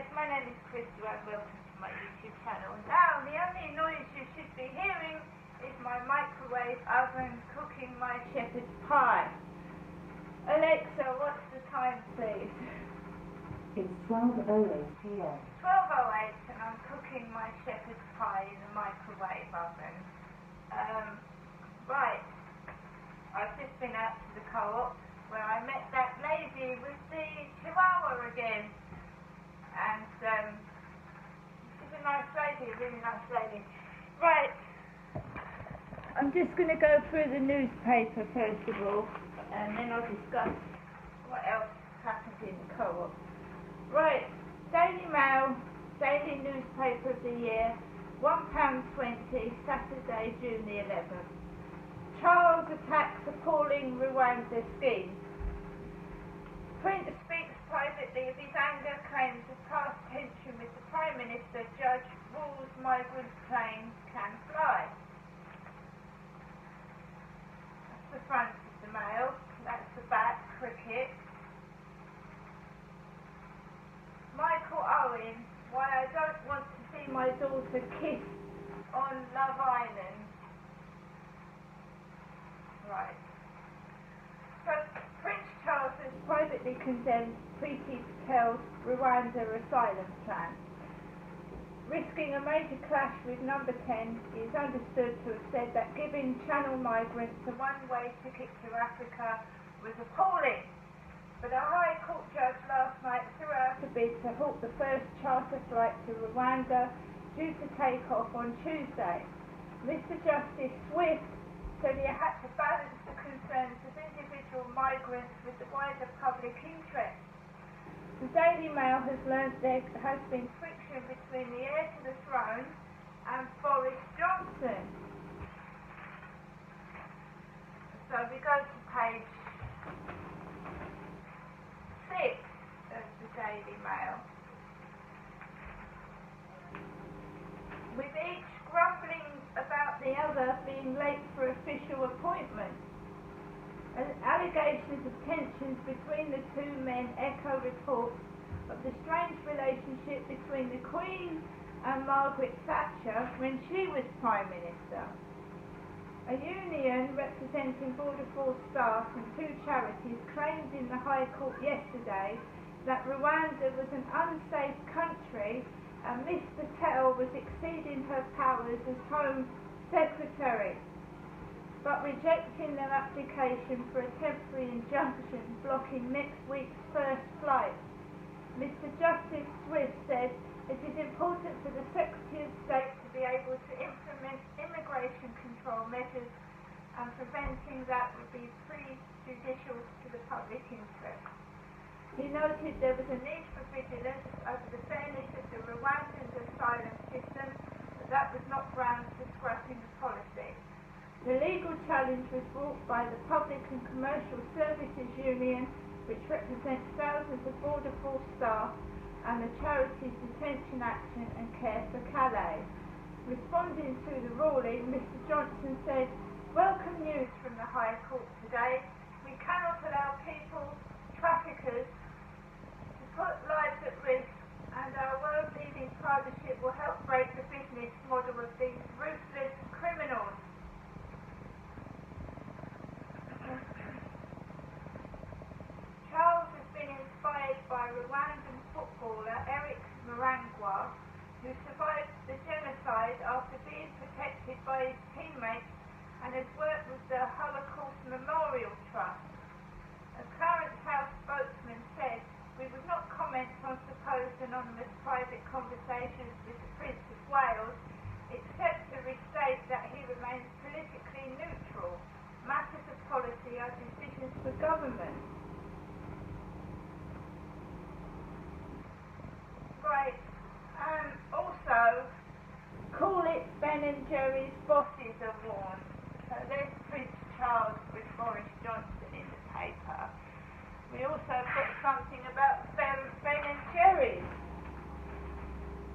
guys, my name is Crystal and welcome to my YouTube channel. Now, the only noise you should be hearing is my microwave oven cooking my shepherd's pie. Alexa, what's the time please? It's 12:08 p.m. 12:08 and I'm cooking my shepherd's pie in the microwave oven. Right, I've just been out to the co-op where I met that lady with the chihuahua again. And she's a nice lady, a really nice lady. Right, I'm just going to go through the newspaper first of all, and then I'll discuss what else happened in the co-op. Right, Daily Mail, daily newspaper of the year, £1.20, Saturday, June the 11th. Charles attacks appalling Rwanda scheme. Prince speaks privately of his anger claims of past tension with the Prime Minister. Judge rules migrant plane can fly. That's the front of the Mail. That's the back, cricket. Michael Owen, why I don't want to see my daughter kiss on Love Island. Right. But Prince Charles has privately condemned Preeti Patel's Rwanda asylum plan. Risking a major clash with Number 10, he is understood to have said that giving Channel migrants a one-way ticket to Africa was appalling. But a High Court judge last night threw out a bid to halt the first charter flight to Rwanda due to take off on Tuesday. Mr. Justice Swift said he had to balance the concerns of individual migrants with the wider public interest. The Daily Mail has learnt there has been friction between the heir to the throne and Boris Johnson. So we go to page 6 of the Daily Mail. With each grumbling about the other being late for official appointment. Allegations of tensions between the two men echo reports of the strange relationship between the Queen and Margaret Thatcher when she was Prime Minister. A union representing Border Force staff and two charities claimed in the High Court yesterday that Rwanda was an unsafe country and Miss Patel was exceeding her powers as Home Secretary, but rejecting their application for a temporary injunction blocking next week's first flight. Mr. Justice Swift said it is important for the Secretary of State to be able to implement immigration control measures, and preventing that would be prejudicial to the public interest. He noted there was a need for vigilance over the fairness of the Rwandan asylum system, but that was not grounds for scrapping the policy. The legal challenge was brought by the Public and Commercial Services Union, which represents thousands of Border Force staff, and the charities Detention Action and Care for Calais. Responding to the ruling, Mr. Johnson said, "Welcome news from the High Court today. We cannot allow people, traffickers, to put lives at risk, and our world-leading partnership will help break the business model of these ruthless criminals." Charles has been inspired by Rwandan footballer Eric Mnangagwa, who survived the genocide after being protected by his teammates and has worked with the Holocaust Memorial Trust. A Clarence House spokesman said, "We would not comment on supposed anonymous private conversations with the Prince of Wales, except to restate that he remains politically neutral. Matters of policy are decisions for government." Right, and also, call it Ben and Jerry's bosses are warned. So there's Prince Charles with Boris Johnson in the paper. We also put something about Ben and Jerry's.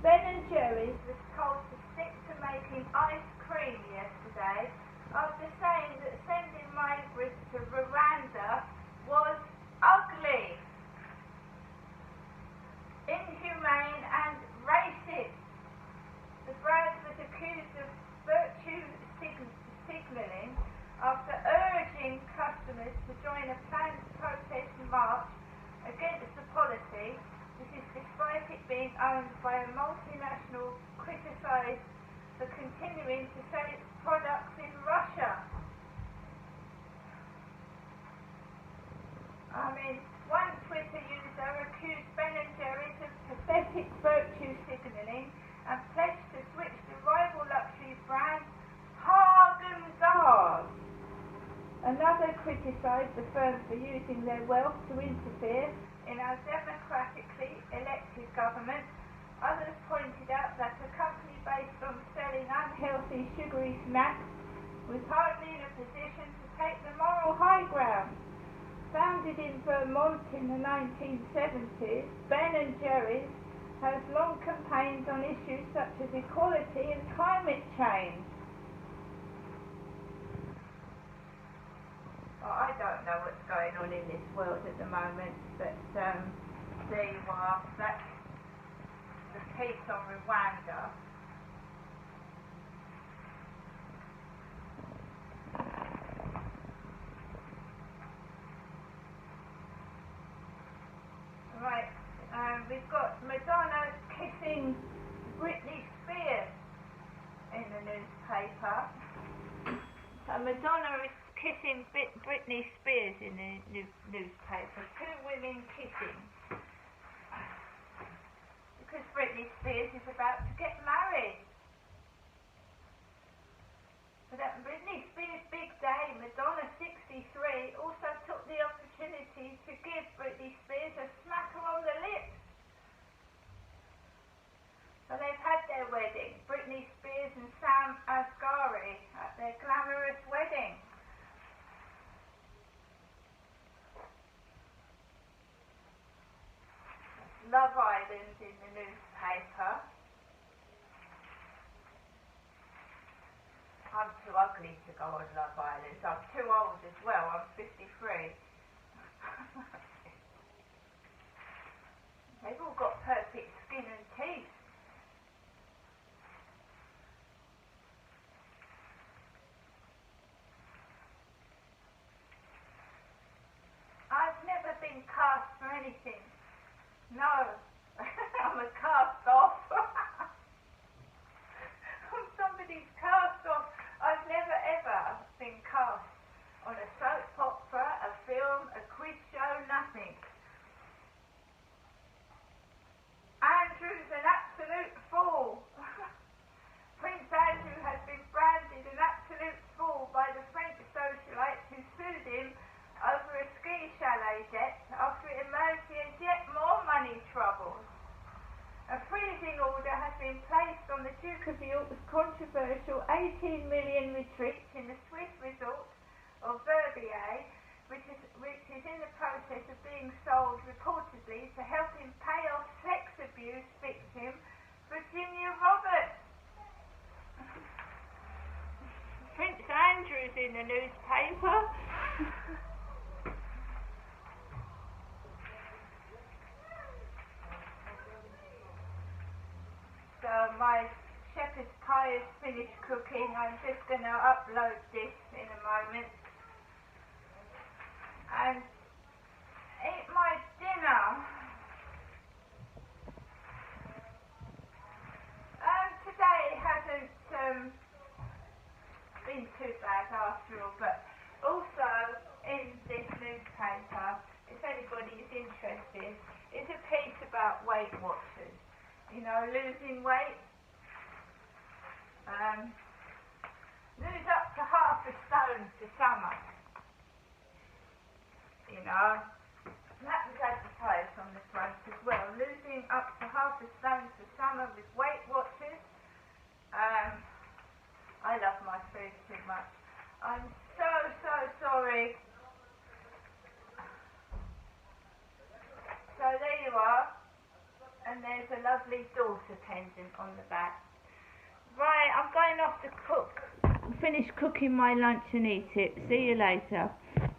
Ben and Jerry's was told to stick to making ice cream yesterday after saying that sending migrants to Rwanda was ugly, inhumane join a planned protest march against the policy. This is despite it being owned by a multinational criticised for continuing to sell its products in Russia. I mean, one Twitter user accused Ben & Jerry's of pathetic virtue signalling and pledged to switch to rival luxury brand Haagen-Dazs. Another criticised the firm for using their wealth to interfere in our democratically elected government. Others pointed out that a company based on selling unhealthy sugary snacks was hardly in a position to take the moral high ground. Founded in Vermont in the 1970s, Ben & Jerry's has long campaigned on issues such as equality and climate change. Well, I don't know what's going on in this world at the moment, but there you are. That's the piece on Rwanda. Right, we've got Madonna kissing Britney Spears in the newspaper. So Madonna is kissing Britney Spears in the newspaper. Two women kissing. Because Britney Spears is about to get married. But at Britney Spears' big day, Madonna 63 also took the opportunity to give Britney Spears a smacker on the lips. So they've had their wedding, Britney Spears and Sam Asghari at their glamorous wedding. Love Island in the newspaper. I'm too ugly to go on Love Island. I'm too old as well. I'm 53. They've all got perfect skin and teeth. I've never been cast for anything. No. I'm a cast off. I'm somebody's cast off. I've never ever been cast on a soap opera, a film, a quiz show, nothing. Andrew's an absolute fool. Prince Andrew has been branded an absolute fool by the French socialite who sued him over a ski chalet debt after it emerged he has yet more money troubles. A freezing order has been placed on the Duke of York's controversial 18 million retreat in the Swiss resort of Verbier, which is in the process of being sold reportedly to help him pay off sex abuse victim Virginia Roberts. Prince Andrew's in the newspaper. So my shepherd's pie is finished cooking. I'm just going to upload this in a moment and eat my dinner. Today hasn't been too bad after all, but also in this newspaper, if anybody is interested, is a piece about Weight Watchers. You know, losing weight. Lose up to half a stone for summer. You know, that was advertised on the front as well. Losing up to half a stone for summer with Weight Watchers. I love my food too much. I'm so sorry. So there you are. And there's a lovely daughter pendant on the back. Right, I'm going off to cook. Finish cooking my lunch and eat it. See you later.